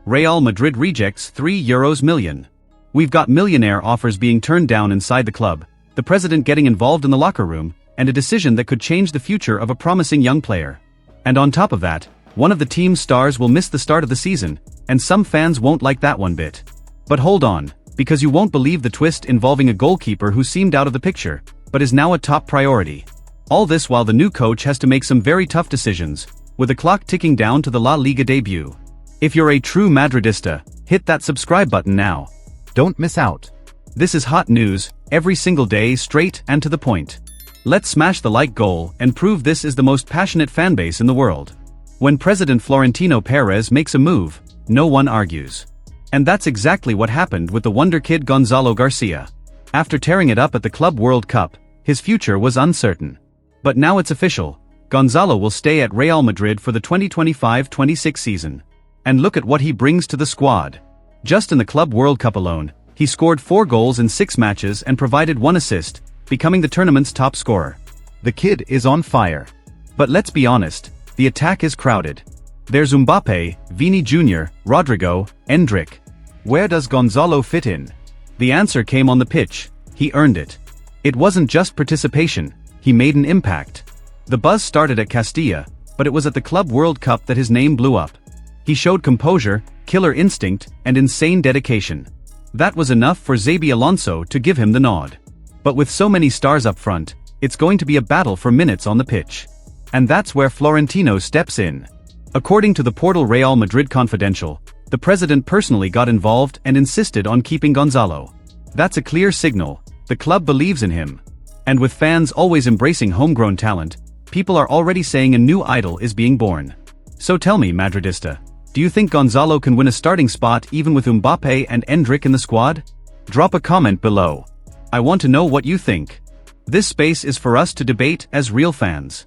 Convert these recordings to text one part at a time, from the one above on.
Real Madrid rejects €3 million. We've got millionaire offers being turned down inside the club, the president getting involved in the locker room, and a decision that could change the future of a promising young player. And on top of that, one of the team's stars will miss the start of the season, and some fans won't like that one bit. But hold on, because you won't believe the twist involving a goalkeeper who seemed out of the picture, but is now a top priority. All this while the new coach has to make some very tough decisions, with the clock ticking down to the La Liga debut. If you're a true Madridista, hit that subscribe button now. Don't miss out. This is hot news, every single day, straight and to the point. Let's smash the like goal and prove this is the most passionate fanbase in the world. When President Florentino Perez makes a move, no one argues. And that's exactly what happened with the wonder kid Gonzalo Garcia. After tearing it up at the Club World Cup, his future was uncertain. But now it's official, Gonzalo will stay at Real Madrid for the 2025-26 season. And look at what he brings to the squad. Just in the Club World Cup alone, he scored 4 goals in 6 matches and provided 1 assist, becoming the tournament's top scorer. The kid is on fire. But let's be honest, the attack is crowded. There's Mbappe, Vini Jr., Rodrigo, Endrick. Where does Gonzalo fit in? The answer came on the pitch. He earned it. It wasn't just participation, he made an impact. The buzz started at Castilla, but it was at the Club World Cup that his name blew up. He showed composure, killer instinct, and insane dedication. That was enough for Xabi Alonso to give him the nod. But with so many stars up front, it's going to be a battle for minutes on the pitch. And that's where Florentino steps in. According to the portal Real Madrid Confidential, the president personally got involved and insisted on keeping Gonzalo. That's a clear signal, the club believes in him. And with fans always embracing homegrown talent, people are already saying a new idol is being born. So tell me, Madridista, do you think Gonzalo can win a starting spot even with Mbappe and Endrick in the squad? Drop a comment below. I want to know what you think. This space is for us to debate as real fans.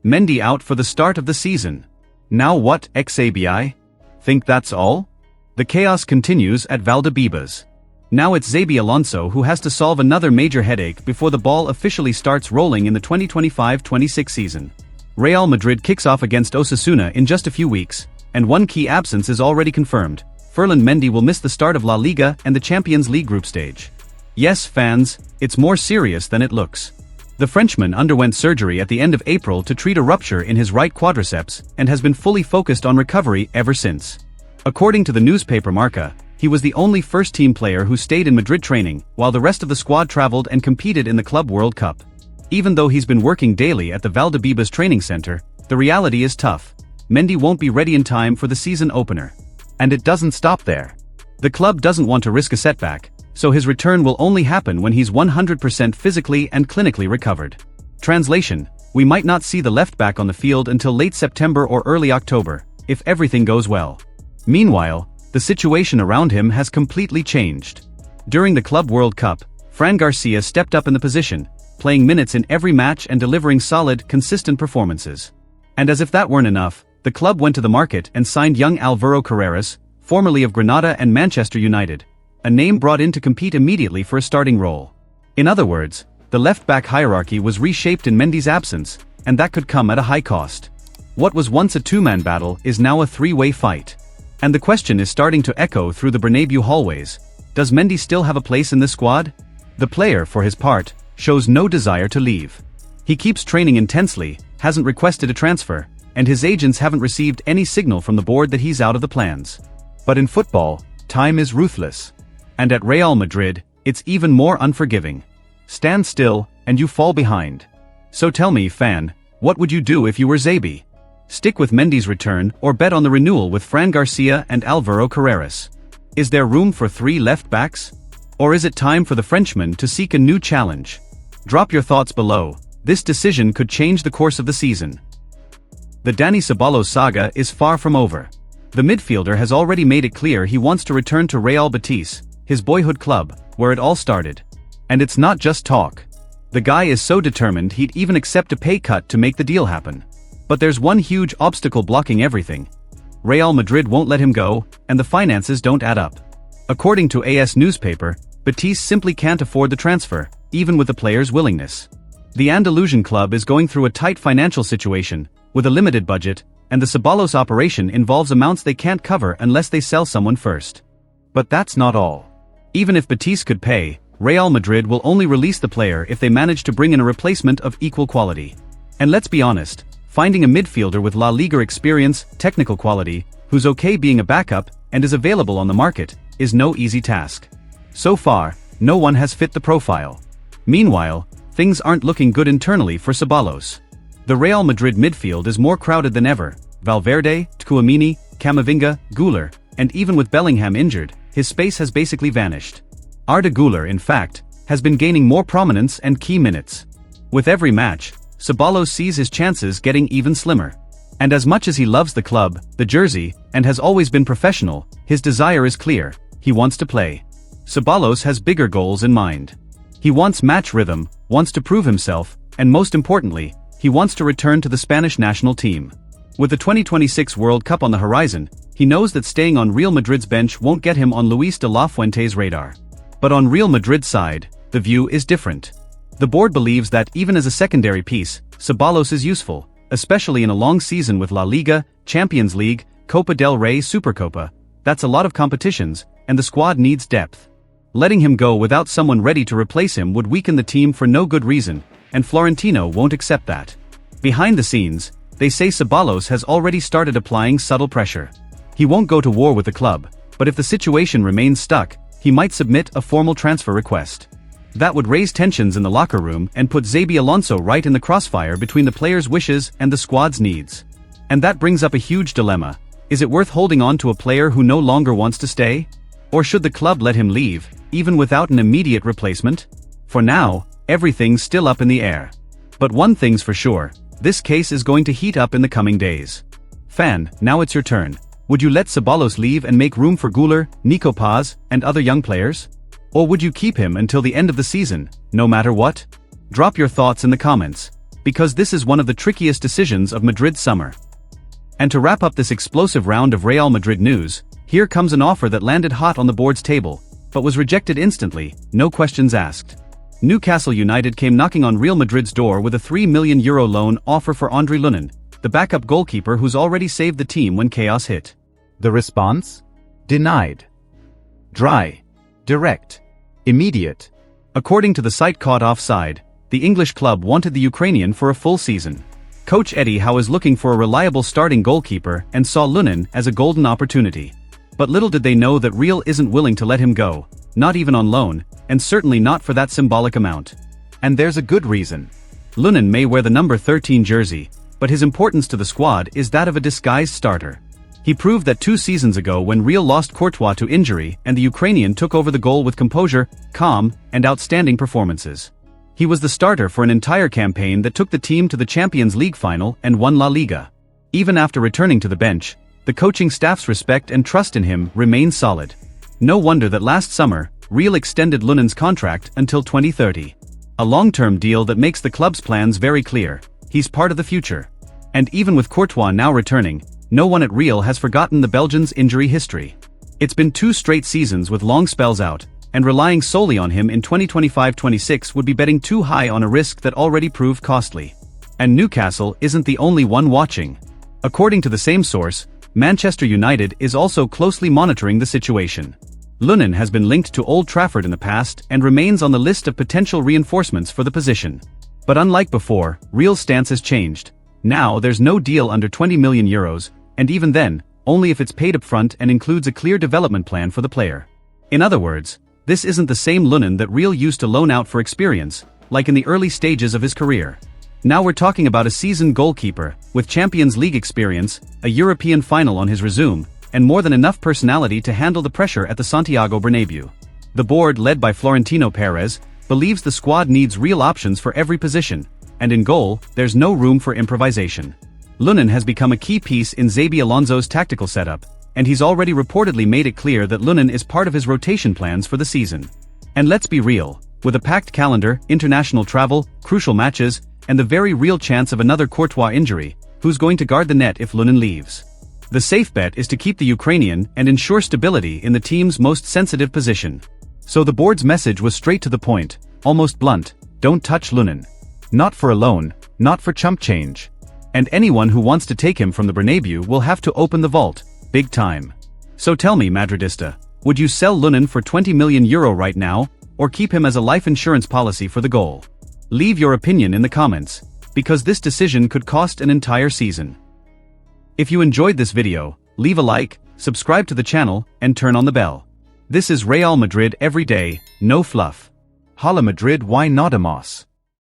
Mendy out for the start of the season. Now what, XABI? Think that's all? The chaos continues at Valdebebas. Now it's Xabi Alonso who has to solve another major headache before the ball officially starts rolling in the 2025-26 season. Real Madrid kicks off against Osasuna in just a few weeks, and one key absence is already confirmed. Ferland Mendy will miss the start of La Liga and the Champions League group stage. Yes, fans, it's more serious than it looks. The Frenchman underwent surgery at the end of April to treat a rupture in his right quadriceps and has been fully focused on recovery ever since. According to the newspaper Marca, he was the only first-team player who stayed in Madrid training, while the rest of the squad traveled and competed in the Club World Cup. Even though he's been working daily at the Valdebebas training center, the reality is tough. Mendy won't be ready in time for the season opener. And it doesn't stop there. The club doesn't want to risk a setback, so his return will only happen when he's 100% physically and clinically recovered. Translation: we might not see the left back on the field until late September or early October, if everything goes well. Meanwhile, the situation around him has completely changed. During the Club World Cup, Fran Garcia stepped up in the position, playing minutes in every match and delivering solid, consistent performances. And as if that weren't enough, the club went to the market and signed young Alvaro Carreras, formerly of Granada and Manchester United, a name brought in to compete immediately for a starting role. In other words, the left-back hierarchy was reshaped in Mendy's absence, and that could come at a high cost. What was once a two-man battle is now a three-way fight. And the question is starting to echo through the Bernabeu hallways: does Mendy still have a place in this squad? The player, for his part, shows no desire to leave. He keeps training intensely, hasn't requested a transfer, and his agents haven't received any signal from the board that he's out of the plans. But in football, time is ruthless. And at Real Madrid, it's even more unforgiving. Stand still, and you fall behind. So tell me, fan, what would you do if you were Xabi? Stick with Mendy's return or bet on the renewal with Fran Garcia and Alvaro Carreras? Is there room for 3 left-backs? Or is it time for the Frenchman to seek a new challenge? Drop your thoughts below. This decision could change the course of the season. The Dani Ceballos saga is far from over. The midfielder has already made it clear he wants to return to Real Betis, his boyhood club, where it all started. And it's not just talk. The guy is so determined he'd even accept a pay cut to make the deal happen. But there's one huge obstacle blocking everything. Real Madrid won't let him go, and the finances don't add up. According to AS newspaper, Betis simply can't afford the transfer, even with the player's willingness. The Andalusian club is going through a tight financial situation, with a limited budget, and the Ceballos operation involves amounts they can't cover unless they sell someone first. But that's not all. Even if Betis could pay, Real Madrid will only release the player if they manage to bring in a replacement of equal quality. And let's be honest, finding a midfielder with La Liga experience, technical quality, who's okay being a backup, and is available on the market, is no easy task. So far, no one has fit the profile. Meanwhile, things aren't looking good internally for Ceballos. The Real Madrid midfield is more crowded than ever. Valverde, Tchouaméni, Camavinga, Güler, and even with Bellingham injured, his space has basically vanished. Arda Güler, in fact, has been gaining more prominence and key minutes. With every match, Ceballos sees his chances getting even slimmer. And as much as he loves the club, the jersey, and has always been professional, his desire is clear: he wants to play. Ceballos has bigger goals in mind. He wants match rhythm, wants to prove himself, and most importantly, he wants to return to the Spanish national team. With the 2026 World Cup on the horizon, he knows that staying on Real Madrid's bench won't get him on Luis de la Fuente's radar. But on Real Madrid's side, the view is different. The board believes that even as a secondary piece, Ceballos is useful, especially in a long season with La Liga, Champions League, Copa del Rey, Supercopa. That's a lot of competitions, and the squad needs depth. Letting him go without someone ready to replace him would weaken the team for no good reason, and Florentino won't accept that. Behind the scenes, they say Ceballos has already started applying subtle pressure. He won't go to war with the club, but if the situation remains stuck, he might submit a formal transfer request. That would raise tensions in the locker room and put Xabi Alonso right in the crossfire between the players' wishes and the squad's needs. And that brings up a huge dilemma. Is it worth holding on to a player who no longer wants to stay? Or should the club let him leave, even without an immediate replacement? For now, everything's still up in the air. But one thing's for sure, this case is going to heat up in the coming days. Fan, now it's your turn. Would you let Ceballos leave and make room for Güler, Nico Paz, and other young players? Or would you keep him until the end of the season, no matter what? Drop your thoughts in the comments, because this is one of the trickiest decisions of Madrid's summer. And to wrap up this explosive round of Real Madrid news, here comes an offer that landed hot on the board's table, but was rejected instantly, no questions asked. Newcastle United came knocking on Real Madrid's door with a €3 million loan offer for Andre Lunin, the backup goalkeeper who's already saved the team when chaos hit. The response? Denied. Dry. Direct. Immediate. According to the site Caught Offside, the English club wanted the Ukrainian for a full season. Coach Eddie Howe is looking for a reliable starting goalkeeper and saw Lunin as a golden opportunity. But little did they know that Real isn't willing to let him go, not even on loan, and certainly not for that symbolic amount. And there's a good reason. Lunin may wear the number 13 jersey, but his importance to the squad is that of a disguised starter. He proved that 2 seasons ago when Real lost Courtois to injury and the Ukrainian took over the goal with composure, calm, and outstanding performances. He was the starter for an entire campaign that took the team to the Champions League final and won La Liga. Even after returning to the bench, the coaching staff's respect and trust in him remain solid. No wonder that last summer, Real extended Lunin's contract until 2030. A long-term deal that makes the club's plans very clear. He's part of the future. And even with Courtois now returning, no one at Real has forgotten the Belgian's injury history. It's been 2 straight seasons with long spells out, and relying solely on him in 2025-26 would be betting too high on a risk that already proved costly. And Newcastle isn't the only one watching. According to the same source, Manchester United is also closely monitoring the situation. Lunin has been linked to Old Trafford in the past and remains on the list of potential reinforcements for the position. But unlike before, Real's stance has changed. Now there's no deal under €20 million, and even then, only if it's paid upfront and includes a clear development plan for the player. In other words, this isn't the same Lunin that Real used to loan out for experience, like in the early stages of his career. Now we're talking about a seasoned goalkeeper, with Champions League experience, a European final on his resume, and more than enough personality to handle the pressure at the Santiago Bernabeu. The board, led by Florentino Perez, believes the squad needs real options for every position, and in goal, there's no room for improvisation. Lunin has become a key piece in Xabi Alonso's tactical setup, and he's already reportedly made it clear that Lunin is part of his rotation plans for the season. And let's be real, with a packed calendar, international travel, crucial matches, and the very real chance of another Courtois injury, who's going to guard the net if Lunin leaves? The safe bet is to keep the Ukrainian and ensure stability in the team's most sensitive position. So the board's message was straight to the point, almost blunt: don't touch Lunin. Not for a loan, not for chump change. And anyone who wants to take him from the Bernabeu will have to open the vault, big time. So tell me, Madridista, would you sell Lunin for €20 million right now, or keep him as a life insurance policy for the goal? Leave your opinion in the comments, because this decision could cost an entire season. If you enjoyed this video, leave a like, subscribe to the channel, and turn on the bell. This is Real Madrid every day, no fluff. Hala Madrid, why not Amos?